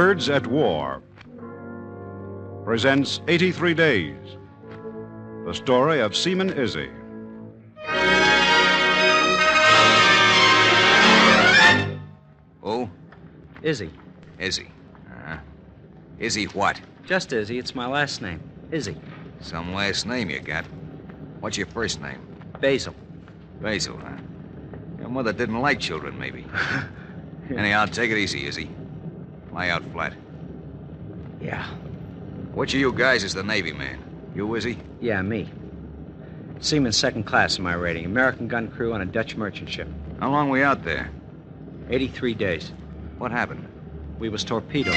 Words at War presents 83 Days, the story of Seaman Izzi. Who? Izzi. Izzi. Izzi what? Just Izzi. It's my last name. Izzi. Some last name you got. What's your first name? Basil. Basil, huh? Your mother didn't like children, maybe. Anyhow, take it easy, Izzi. Lie out flat. Yeah. Which of you guys is the Navy man? You, Izzi? Yeah, me. Seaman second class in my rating. American gun crew on a Dutch merchant ship. How long we out there? 83 days. What happened? We was torpedoed.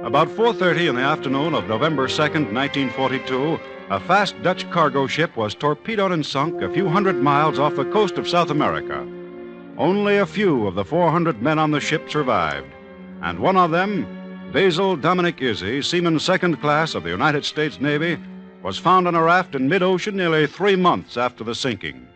About 4:30 in the afternoon of November 2nd, 1942, a fast Dutch cargo ship was torpedoed and sunk a few hundred miles off the coast of South America. Only a few of the 400 men on the ship survived, and one of them, Basil Dominic Izzi, seaman second class of the United States Navy, was found on a raft in mid-ocean nearly 3 months after the sinking.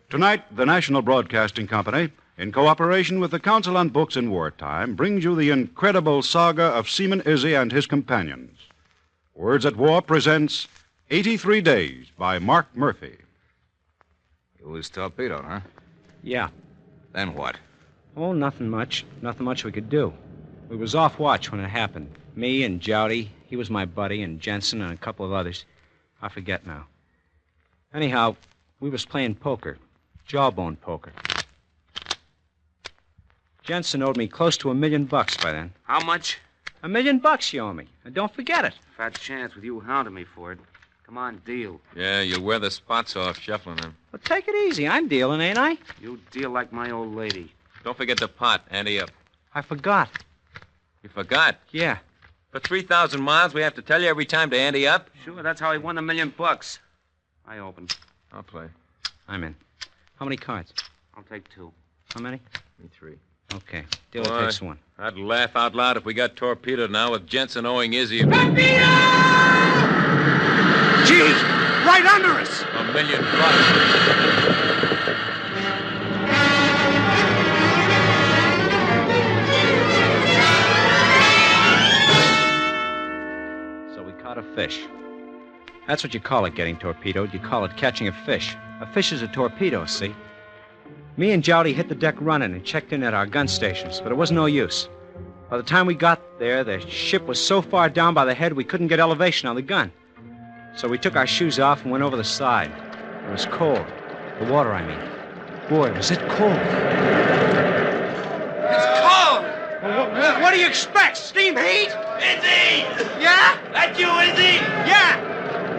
Tonight, the National Broadcasting Company, in cooperation with the Council on Books in Wartime, brings you the incredible saga of Seaman Izzi and his companions. Words at War presents 83 Days by Mark Murphy. You was torpedoed, huh? Yeah. Then what? Oh, nothing much. Nothing much we could do. We was off watch when it happened. Me and Jowdy, he was my buddy, and Jensen and a couple of others. I forget now. Anyhow, we was playing poker. Jawbone poker. Jensen owed me close to $1 million by then. How much? $1 million you owe me. And don't forget it. Fat chance with you hounding me for it. Come on, deal. Yeah, you'll wear the spots off shuffling them. Well, take it easy. I'm dealing, ain't I? You deal like my old lady. Don't forget the pot. Ante up. I forgot. You forgot? Yeah. For 3,000 miles, we have to tell you every time to ante up? Sure, that's how he won $1 million. I open. I'll play. I'm in. How many cards? I'll take 2. How many? Me 3. Okay. Dealer takes 1. I'd laugh out loud if we got torpedoed now with Jensen owing Izzi Jeez! Right under us! $1 million. So we caught a fish. That's what you call it, getting torpedoed. You call it catching a fish. A fish is a torpedo, see? Me and Jowdy hit the deck running and checked in at our gun stations, but it was no use. By the time we got there, the ship was so far down by the head we couldn't get elevation on the gun. So we took our shoes off and went over the side. It was cold. The water, I mean. Boy, was it cold. It's cold! Well, what do you expect? Steam heat? Izzi! Yeah? That you, Izzi? Yeah!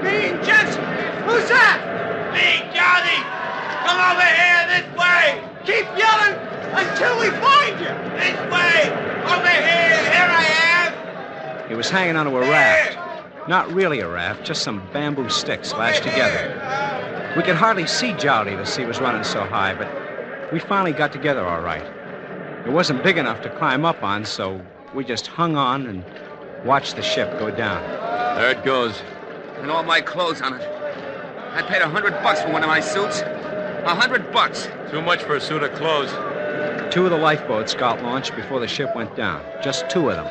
Me and Jensen. Who's that? Me, Johnny! Come over here, this way! Keep yelling until we find you! This way! Over here! Here I am! He was hanging onto a raft. Not really a raft, just some bamboo sticks lashed together. We could hardly see Jowdy, the sea was running so high, but we finally got together all right. It wasn't big enough to climb up on, so we just hung on and watched the ship go down. There it goes. And all my clothes on it. I paid $100 for one of my suits. $100. Too much for a suit of clothes. 2 of the lifeboats got launched before the ship went down. Just 2 of them.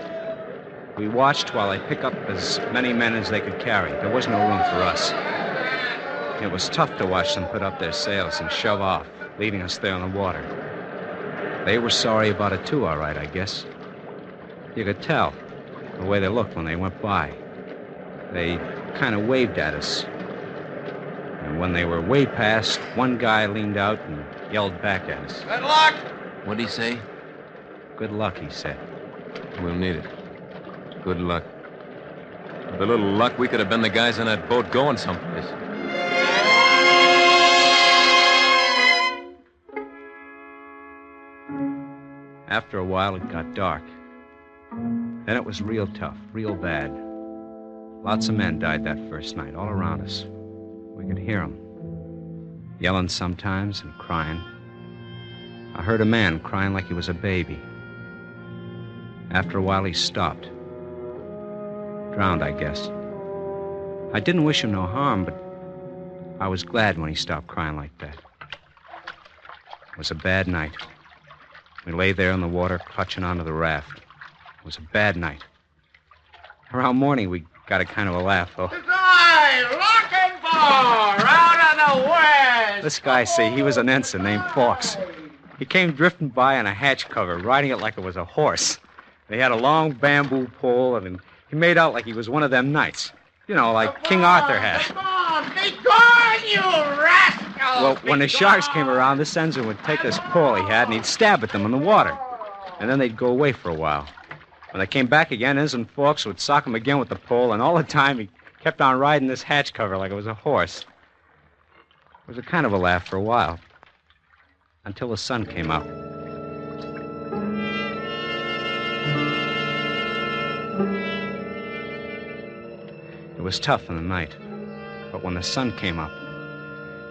We watched while they picked up as many men as they could carry. There was no room for us. It was tough to watch them put up their sails and shove off, leaving us there on the water. They were sorry about it too, all right, I guess. You could tell the way they looked when they went by. They kind of waved at us. And when they were way past, one guy leaned out and yelled back at us. Good luck! What'd he say? Good luck, he said. We'll need it. Good luck. With a little luck, we could have been the guys on that boat going someplace. After a while, it got dark. Then it was real tough, real bad. Lots of men died that first night, all around us. We could hear them, yelling sometimes and crying. I heard a man crying like he was a baby. After a while, he stopped. Drowned, I guess. I didn't wish him no harm, but I was glad when he stopped crying like that. It was a bad night. We lay there in the water, clutching onto the raft. It was a bad night. Around morning, we got a kind of a laugh, though. Looking for out of the west. This guy, see, he was an ensign named Fawkes. He came drifting by on a hatch cover, riding it like it was a horse. He had a long bamboo pole, and he made out like he was one of them knights. You know, like King Arthur had. Come on, be gone, you rascal! Well, when the sharks came around, this ensign would take this pole he had, and he'd stab at them in the water. And then they'd go away for a while. When they came back again, Ensign Fawkes would sock him again with the pole, and all the time he kept on riding this hatch cover like it was a horse. It was a kind of a laugh for a while, until the sun came out. It was tough in the night, but when the sun came up,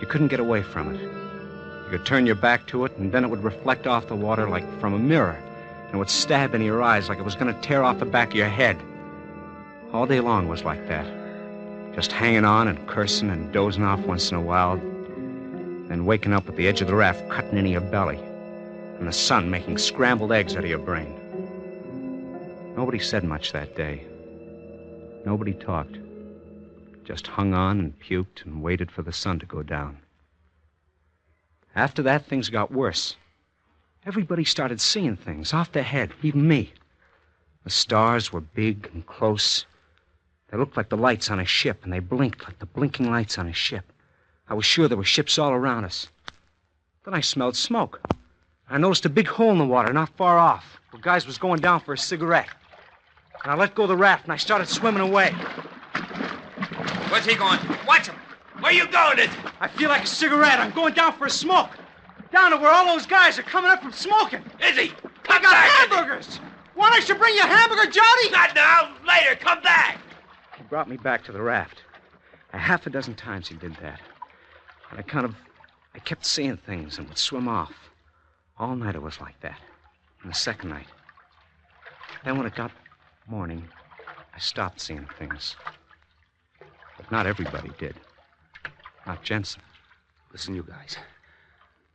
you couldn't get away from it. You could turn your back to it, and then it would reflect off the water like from a mirror, and it would stab into your eyes like it was going to tear off the back of your head. All day long was like that, just hanging on and cursing and dozing off once in a while, then waking up at the edge of the raft cutting into your belly, and the sun making scrambled eggs out of your brain. Nobody said much that day. Nobody talked. Just hung on and puked and waited for the sun to go down. After that, things got worse. Everybody started seeing things off their head, even me. The stars were big and close. They looked like the lights on a ship, and they blinked like the blinking lights on a ship. I was sure there were ships all around us. Then I smelled smoke. I noticed a big hole in the water not far off, where guys was going down for a cigarette. And I let go of the raft, and I started swimming away. Where's he going? Watch him. Where you going, Izzi? I feel like a cigarette. I'm going down for a smoke. Down to where all those guys are coming up from smoking. Izzi, I come got back, hamburgers. Want I should bring you a hamburger, Jody? Not now. Later. Come back. He brought me back to the raft. A half a dozen times he did that. And I kept seeing things and would swim off. All night it was like that. And the second night. Then when it got morning, I stopped seeing things. But not everybody did. Not Jensen. Listen, you guys.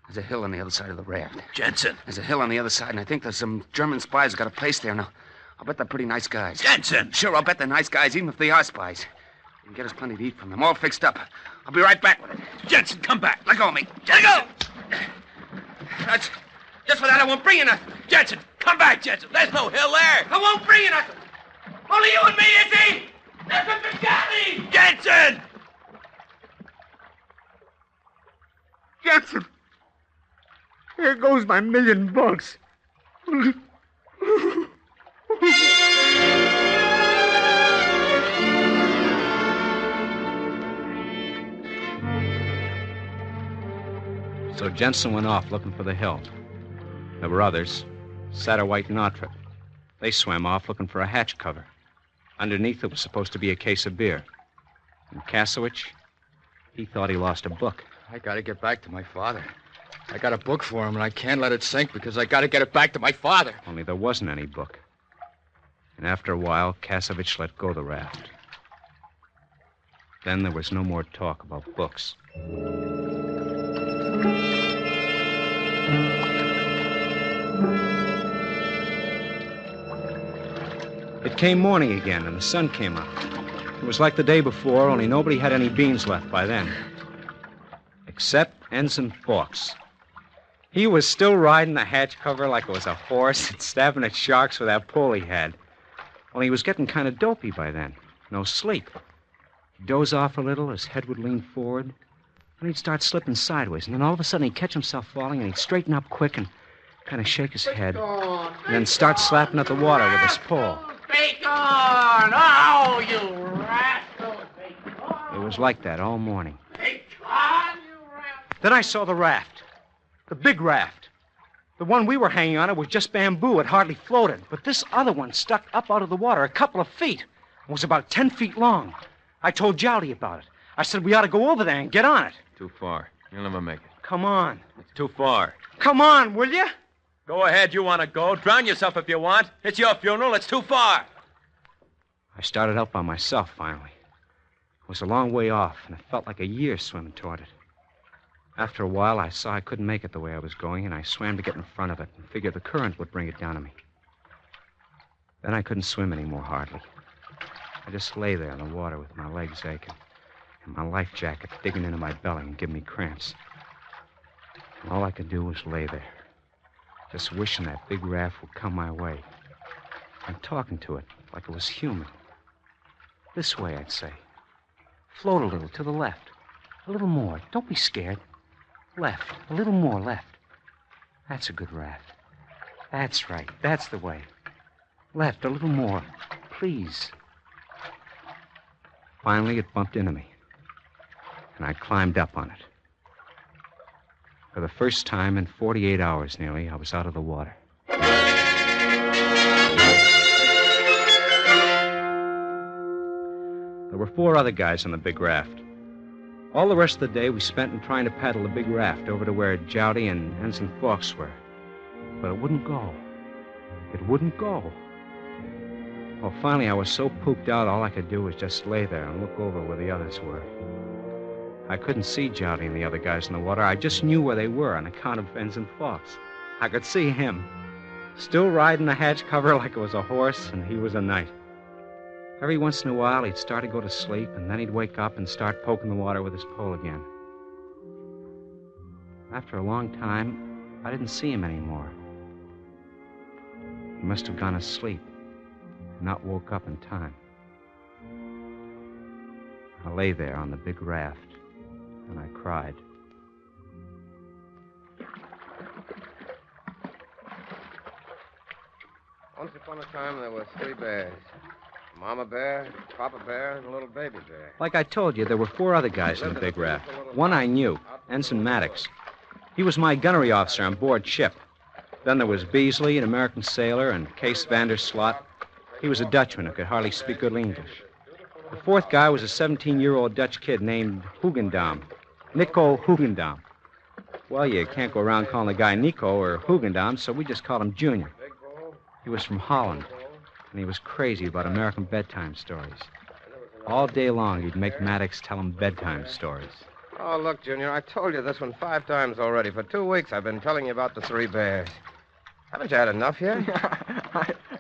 There's a hill on the other side of the raft. Jensen. There's a hill on the other side, and I think there's some German spies who got a place there. Now, I'll bet they're pretty nice guys. Jensen! Sure, I'll bet they're nice guys, even if they are spies. We can get us plenty to eat from them, all fixed up. I'll be right back with it. Jensen, come back. Let go of me. Let go! That's... Just for that, I won't bring you nothing. Jensen, come back, Jensen. There's no hill there. I won't bring you nothing. Only you and me, Izzi! That's what you got me! Jensen! Jensen, here goes my $1,000,000. So Jensen went off looking for the hill. There were others. Satterwhite and Ottrip. They swam off looking for a hatch cover. Underneath it was supposed to be a case of beer. And Kasowich, he thought he lost a book. I gotta get back to my father. I got a book for him, and I can't let it sink because I gotta get it back to my father. Only there wasn't any book. And after a while, Kasowich let go the raft. Then there was no more talk about books. It came morning again, and the sun came up. It was like the day before, only nobody had any beans left by then. Except Ensign Fawkes. He was still riding the hatch cover like it was a horse and stabbing at sharks with that pole he had. Only he was getting kind of dopey by then. No sleep. He'd doze off a little, his head would lean forward, and he'd start slipping sideways. And then all of a sudden he'd catch himself falling, and he'd straighten up quick and kind of shake his head, and then start slapping at the water with his pole. Bacon! Oh, you rascal! It was like that all morning. Bacon, you rascal! Then I saw the raft. The big raft. The one we were hanging on, it was just bamboo. It hardly floated. But this other one stuck up out of the water a couple of feet. It was about 10 feet long. I told Jowdy about it. I said we ought to go over there and get on it. Too far. You'll never make it. Come on. It's too far. Come on, will you? Go ahead. You want to go. Drown yourself if you want. It's your funeral. It's too far. I started out by myself, finally. It was a long way off, and it felt like a year swimming toward it. After a while, I saw I couldn't make it the way I was going, and I swam to get in front of it and figured the current would bring it down to me. Then I couldn't swim anymore, hardly. I just lay there in the water with my legs aching and my life jacket digging into my belly and giving me cramps. And all I could do was lay there, just wishing that big raft would come my way and talking to it like it was human. This way, I'd say. Float a little to the left. A little more. Don't be scared. Left. A little more left. That's a good raft. That's right. That's the way. Left. A little more. Please. Finally, it bumped into me, and I climbed up on it. For the first time in 48 hours nearly, I was out of the water. There were 4 other guys on the big raft. All the rest of the day we spent in trying to paddle the big raft over to where Jowdy and Ensign Fawkes were. But it wouldn't go. It wouldn't go. Well, finally, I was so pooped out, all I could do was just lay there and look over where the others were. I couldn't see Jowdy and the other guys in the water. I just knew where they were on account of Ensign Fawkes. I could see him, still riding the hatch cover like it was a horse, and he was a knight. Every once in a while, he'd start to go to sleep, and then he'd wake up and start poking the water with his pole again. After a long time, I didn't see him anymore. He must have gone to sleep and not woke up in time. I lay there on the big raft, and I cried. Once upon a time, there were 3 bears. Mama bear, Papa bear, and a little baby bear. Like I told you, there were 4 other guys in the big raft. One I knew, Ensign Maddox. He was my gunnery officer on board ship. Then there was Beasley, an American sailor, and Case Vanderslot. He was a Dutchman who could hardly speak good English. The 4th guy was a 17-year-old Dutch kid named Hugendam. Nico Hugendam. Well, you can't go around calling the guy Nico or Hugendam, so we just called him Junior. He was from Holland, and he was crazy about American bedtime stories. All day long, he'd make Maddox tell him bedtime stories. Oh, look, Junior, I told you this one 5 times already. For 2 weeks, I've been telling you about the 3 bears. Haven't you had enough yet?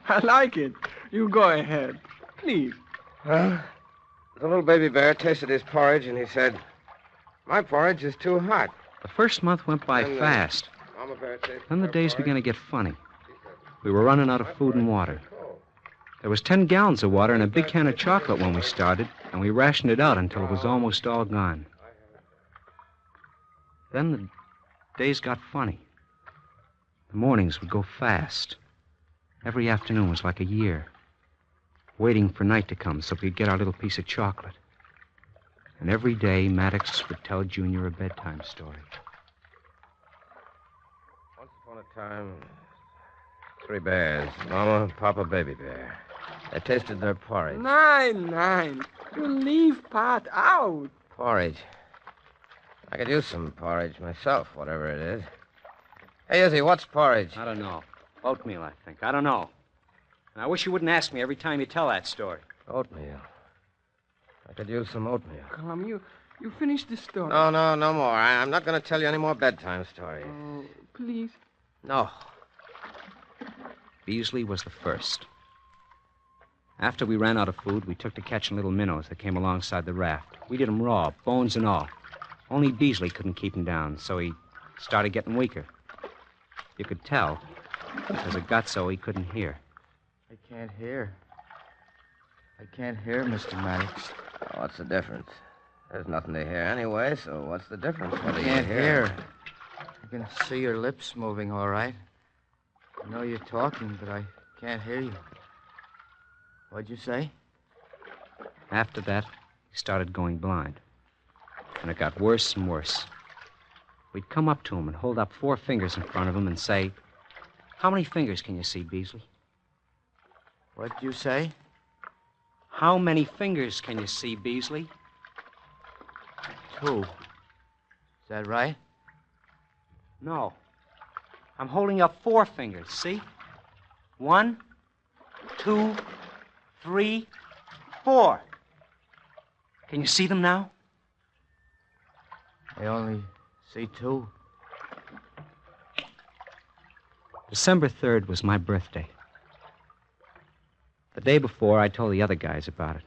I like it. You go ahead. Please. Well, the little baby bear tasted his porridge, and he said, "My porridge is too hot." The first month went by fast. Mama bear tasted Then the her days porridge. began to get funny. We were running out of food and water. There was 10 gallons of water and a big can of chocolate when we started, and we rationed it out until it was almost all gone. Then the days got funny. The mornings would go fast. Every afternoon was like a year, waiting for night to come so we could get our little piece of chocolate. And every day, Maddox would tell Junior a bedtime story. Once upon a time, 3 bears. Mama, Papa, baby bear. They tasted their porridge. Nine. You leave Pat out. Porridge. I could use some porridge myself, whatever it is. Hey, Izzy, what's porridge? I don't know. Oatmeal, I think. I don't know. And I wish you wouldn't ask me every time you tell that story. Oatmeal. I could use some oatmeal. Come, you finish the story. No more. I'm not going to tell you any more bedtime stories. Oh, please. No. Beasley was the first. After we ran out of food, we took to catching little minnows that came alongside the raft. We did them raw, bones and all. Only Beasley couldn't keep him down, so he started getting weaker. You could tell, because it got so he couldn't hear. I can't hear. Mr. Maddox. Oh, what's the difference? There's nothing to hear anyway, so what's the difference? What I do you can't hear. I can see your lips moving all right. I know you're talking, but I can't hear you. What'd you say? After that, he started going blind. And it got worse and worse. We'd come up to him and hold up 4 fingers in front of him and say, How many fingers can you see, Beasley? What'd you say? How many fingers can you see, Beasley? 2. Is that right? No. I'm holding up 4 fingers, see? 1, 2, 3, 4. Can you see them now? I only see 2. December 3rd was my birthday. The day before, I told the other guys about it.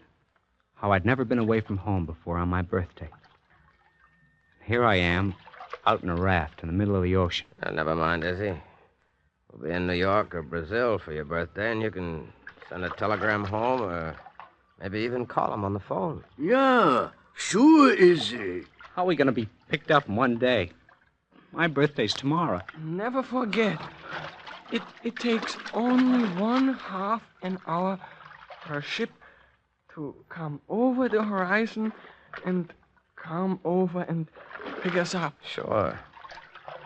How I'd never been away from home before on my birthday. Here I am, out in a raft in the middle of the ocean. Never mind, Izzy. We'll be in New York or Brazil for your birthday, and you can send a telegram home or maybe even call them on the phone. Yeah, sure, Izzy. How are we going to be picked up in one day? My birthday's tomorrow. Never forget. It takes only 1/2 an hour per ship to come over the horizon and come over and pick us up. Sure.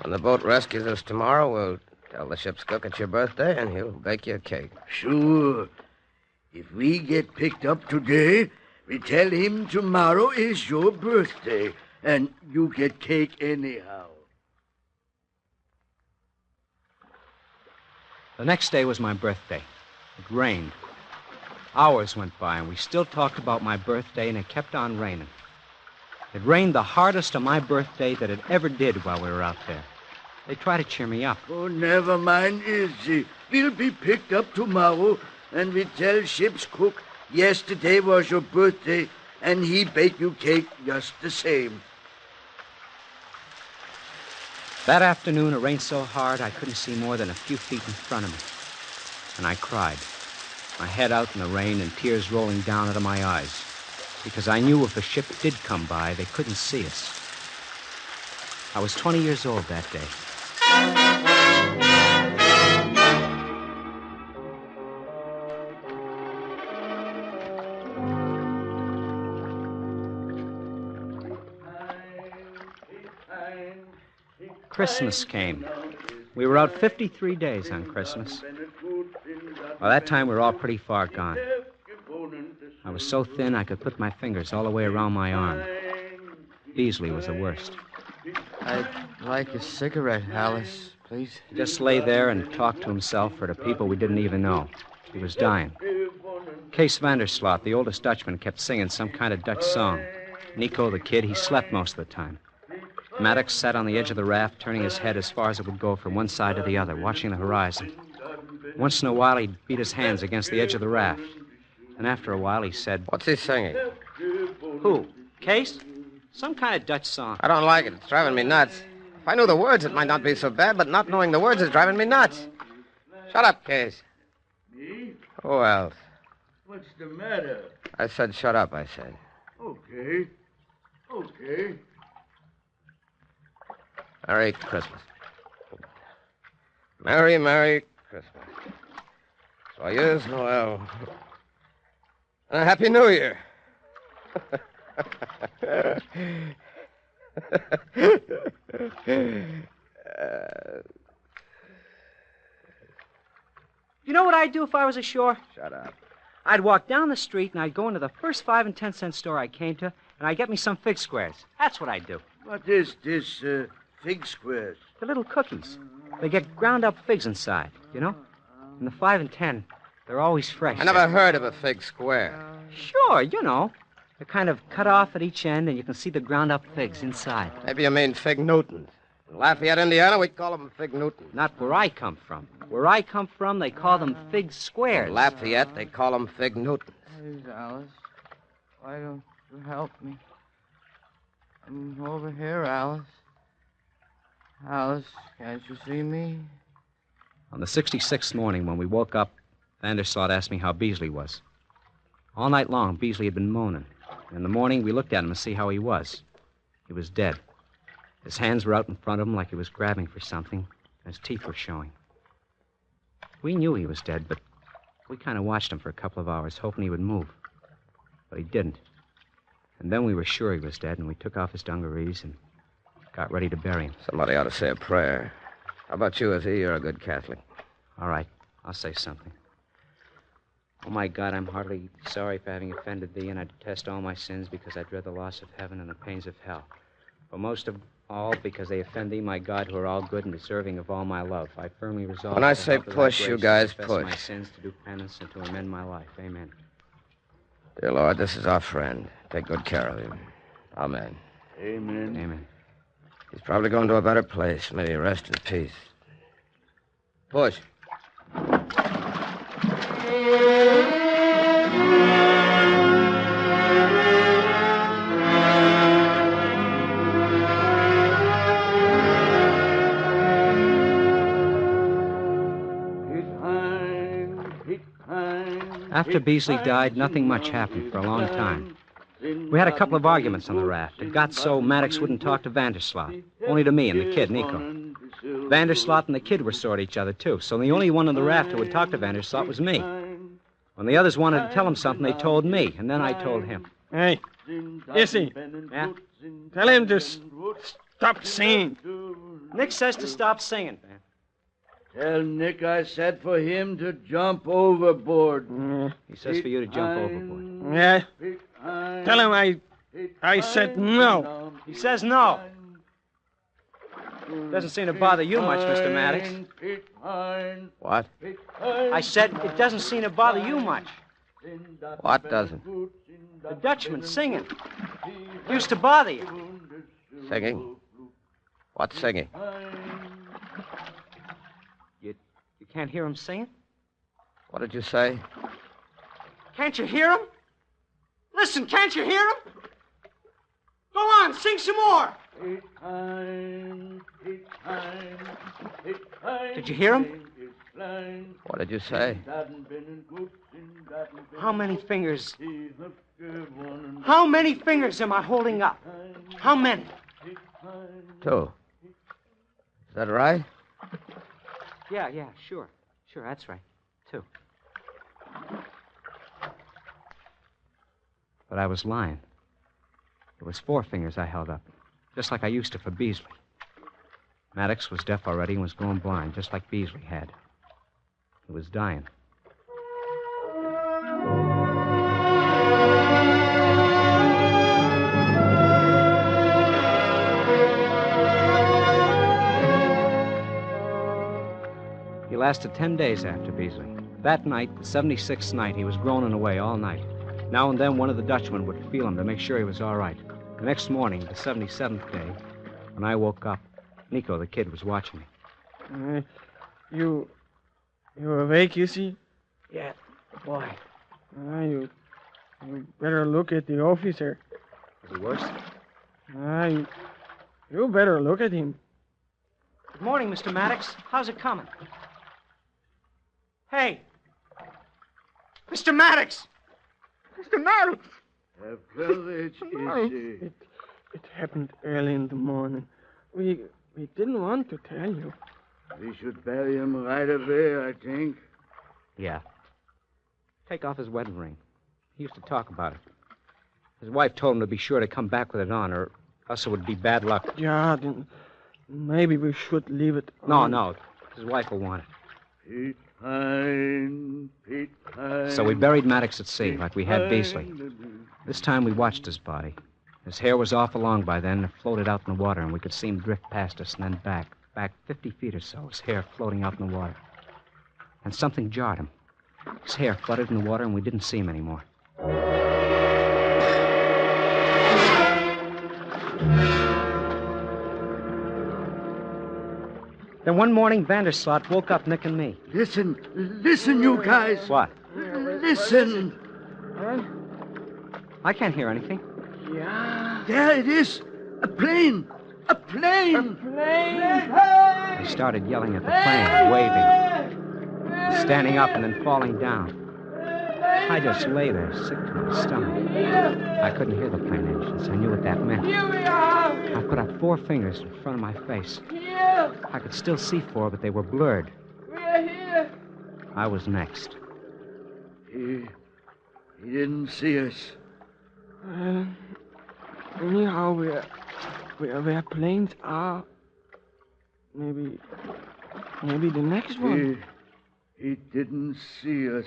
When the boat rescues us tomorrow, we'll tell the ship's cook it's your birthday, and he'll bake you a cake. Sure. If we get picked up today, we tell him tomorrow is your birthday, and you get cake anyhow. The next day was my birthday. It rained. Hours went by, and we still talked about my birthday, and it kept on raining. It rained the hardest on my birthday that it ever did while we were out there. They tried to cheer me up. Oh, never mind, Izzy. We'll be picked up tomorrow, and we tell ship's cook yesterday was your birthday, and he baked you cake just the same. That afternoon, it rained so hard I couldn't see more than a few feet in front of me. And I cried, my head out in the rain and tears rolling down out of my eyes, because I knew if a ship did come by, they couldn't see us. I was 20 years old that day. Christmas came. We were out 53 days on Christmas. By that time, we were all pretty far gone. I was so thin I could put my fingers all the way around my arm. Beasley was the worst. I'd like a cigarette, Alice, please. He just lay there and talked to himself or to people we didn't even know. He was dying. Kees Vandersloot, the oldest Dutchman, kept singing some kind of Dutch song. Nico, the kid, he slept most of the time. Maddox sat on the edge of the raft, turning his head as far as it would go from one side to the other, watching the horizon. Once in a while, he'd beat his hands against the edge of the raft. And after a while, he said... What's he singing? Who? Kees? Some kind of Dutch song. I don't like it. It's driving me nuts. If I knew the words, it might not be so bad, but not knowing the words is driving me nuts. Shut up, Kees. Me? Who else? What's the matter? I said shut up, I said. Okay. Merry Christmas. Merry, Merry Christmas. Joyeux Noel. And a Happy New Year. You know what I'd do if I was ashore? Shut up. I'd walk down the street and I'd go into the first 5 and 10 cent store I came to, and I'd get me some fig squares. That's what I'd do. What is this, fig squares? The little cookies. They get ground up figs inside, you know? And the 5 and 10, they're always fresh. I never heard of a fig square. Sure, you know. They're kind of cut off at each end, and you can see the ground up figs inside. Maybe you mean Fig Newtons. In Lafayette, Indiana, we call them Fig Newtons. Not where I come from. Where I come from, they call them fig squares. In Lafayette, they call them Fig Newtons. Please, Alice, why don't you help me? I'm over here, Alice. Alice, can't you see me? On the 66th morning, when we woke up, Vandersloot asked me how Beasley was. All night long, Beasley had been moaning. In the morning, we looked at him to see how he was. He was dead. His hands were out in front of him like he was grabbing for something. His teeth were showing. We knew he was dead, but we kind of watched him for a couple of hours, hoping he would move. But he didn't. And then we were sure he was dead, and we took off his dungarees and got ready to bury him. Somebody ought to say a prayer. How about you, Izzy? You're a good Catholic. All right, I'll say something. Oh, my God, I'm heartily sorry for having offended thee, and I detest all my sins because I dread the loss of heaven and the pains of hell. But most of all, because they offend thee, my God, who are all good and deserving of all my love. I firmly resolve... When I with the say help of thy push, you grace, guys to confess push. my sins, to do penance, and to amend my life. Amen. Dear Lord, this is our friend. Take good care of him. Amen. Amen. Amen. He's probably going to a better place. May he rest in peace. Push. After Beasley died, nothing much happened for a long time. We had a couple of arguments on the raft. It got so Maddox wouldn't talk to Vanderslot, only to me and the kid, Nico. Vanderslot and the kid were sore at each other, too, so the only one on the raft who would talk to Vanderslot was me. When the others wanted to tell him something, they told me, and then I told him. Hey, Izzi. Yeah? Tell him to stop singing. Nick says to stop singing, man. Tell Nick I said for him to jump overboard. He says for you to jump overboard. Yeah. Tell him I said no. He says no. Doesn't seem to bother you much, Mr. Maddox. What? I said it doesn't seem to bother you much. What doesn't? The Dutchman singing. Used to bother you. Singing? What's singing? You can't hear him singing? What did you say? Can't you hear him? Listen, can't you hear him? Go on, sing some more. Did you hear him? What did you say? How many fingers? How many fingers am I holding up? How many? 2. Is that right? Yeah, sure. Sure, that's right. 2. But I was lying. It was 4 fingers I held up, just like I used to for Beasley. Maddox was deaf already and was going blind, just like Beasley had. He was dying. He lasted 10 days after Beasley. That night, the 76th night, he was groaning away all night. Now and then, one of the Dutchmen would feel him to make sure he was all right. The next morning, the 77th day, when I woke up, Nico, the kid, was watching me. You awake, Izzi? Yeah, why? You better look at the officer. Is he worse? You better look at him. Good morning, Mr. Maddox. How's it coming? Hey! Mr. Maddox! Mr. Maddox! A village is... It happened early in the morning. We didn't want to tell you. We should bury him right away, I think. Yeah. Take off his wedding ring. He used to talk about it. His wife told him to be sure to come back with it on, or else it would be bad luck. Yeah, then maybe we should leave it on. No. His wife will want it. Pete Hine. So we buried Maddox at sea, like we had Beasley. This time we watched his body. His hair was awful long by then, and it floated out in the water, and we could see him drift past us and then back 50 feet or so, his hair floating out in the water. And something jarred him. His hair fluttered in the water, and we didn't see him anymore. Then one morning, Vanderslot woke up Nick and me. Listen, you guys. What? Listen. I can't hear anything. Yeah. There it is. A plane. They started yelling at the plane, waving, standing up and then falling down. I just lay there, sick to my stomach. I couldn't hear the plane engines. I knew what that meant. I put up 4 fingers in front of my face. I could still see 4, but they were blurred. I was next. He didn't see us. Anyhow, where planes are. Maybe the next one. He didn't see us.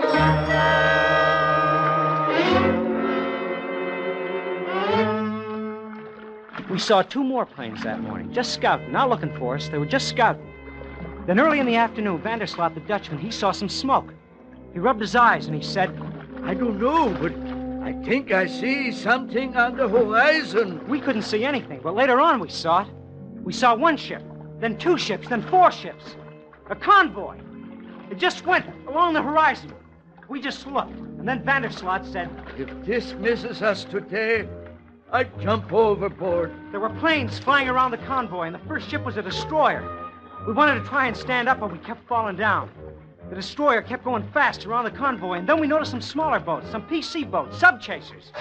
We saw 2 more planes that morning, just scouting, not looking for us. They were just scouting. Then early in the afternoon, Vandersloot, the Dutchman, he saw some smoke. He rubbed his eyes and he said, I don't know, but I think I see something on the horizon. We couldn't see anything, but later on we saw it. We saw 1 ship, then 2 ships, then 4 ships. A convoy. It just went along the horizon. We just looked, and then Vandersloot said, If this misses us today, I'd jump overboard. There were planes flying around the convoy, and the first ship was a destroyer. We wanted to try and stand up, but we kept falling down. The destroyer kept going fast around the convoy, and then we noticed some smaller boats, some PC boats, sub-chasers.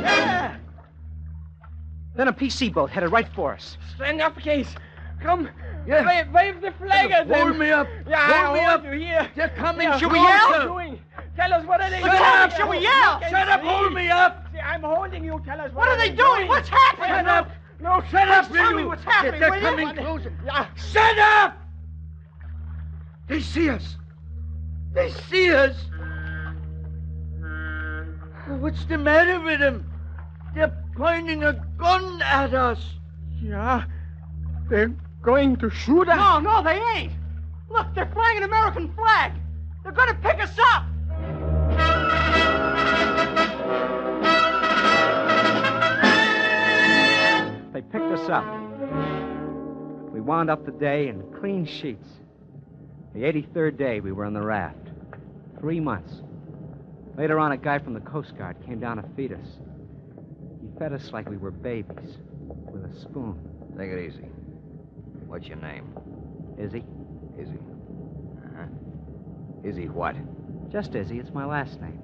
Yeah! Then a PC boat headed right for us. Stand up, Case. Come. Yeah. Wave the flag at them. Hold me up. Yeah, Hold me I'll up. hold you here. They're coming. Yeah, Should we closer. yell? What are they doing? Tell us, what are they doing? Lieutenant, should we yell? Shut up. Hold me up. See, I'm holding you. Tell us, What are they doing? What's happening? Shut up. No, Shut up, Tell will me you? what's happening, They're will you? coming closer. Yeah. Shut up! They see us. They see us. What's the matter with them? They're pointing a gun at us. Yeah. They're going to shoot us. No, they ain't. Look, they're flying an American flag. They're going to pick us up. They picked us up. We wound up the day in clean sheets. The 83rd day, we were on the raft. 3 months. Later on, a guy from the Coast Guard came down to feed us. He fed us like we were babies, with a spoon. Take it easy. What's your name? Izzy? Izzy. Uh-huh. Izzy what? Just Izzy. It's my last name.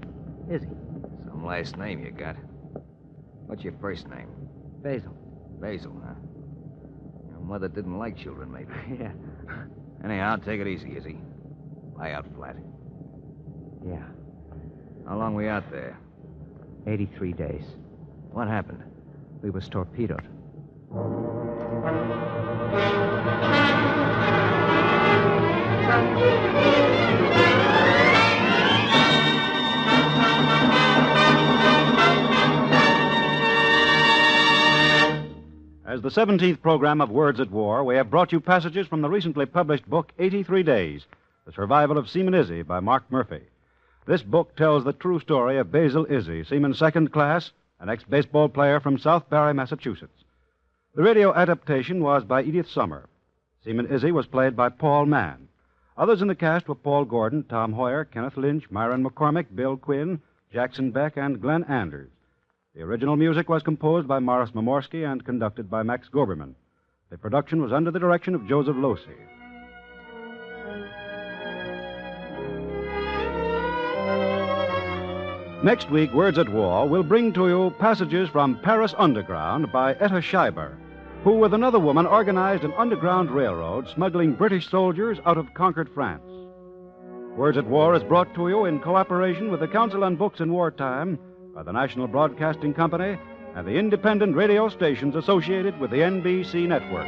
Izzy. Some last name you got. What's your first name? Basil. Basil, huh? Your mother didn't like children, maybe. Yeah. Anyhow, take it easy, Izzy. Lie out flat. Yeah. How long we out there? 83 days. What happened? We was torpedoed. As the 17th program of Words at War, we have brought you passages from the recently published book, 83 Days, The Survival of Seaman Izzi by Mark Murphy. This book tells the true story of Basil Izzi, Seaman Second Class, an ex-baseball player from South Barry, Massachusetts. The radio adaptation was by Edith Summer. Seaman Izzi was played by Paul Mann. Others in the cast were Paul Gordon, Tom Hoyer, Kenneth Lynch, Myron McCormick, Bill Quinn, Jackson Beck, and Glenn Anders. The original music was composed by Morris Momorsky and conducted by Max Goberman. The production was under the direction of Joseph Losey. Next week, Words at War will bring to you passages from Paris Underground by Etta Schreiber, who, with another woman, organized an underground railroad smuggling British soldiers out of conquered France. Words at War is brought to you in cooperation with the Council on Books in Wartime, by the National Broadcasting Company and the independent radio stations associated with the NBC network.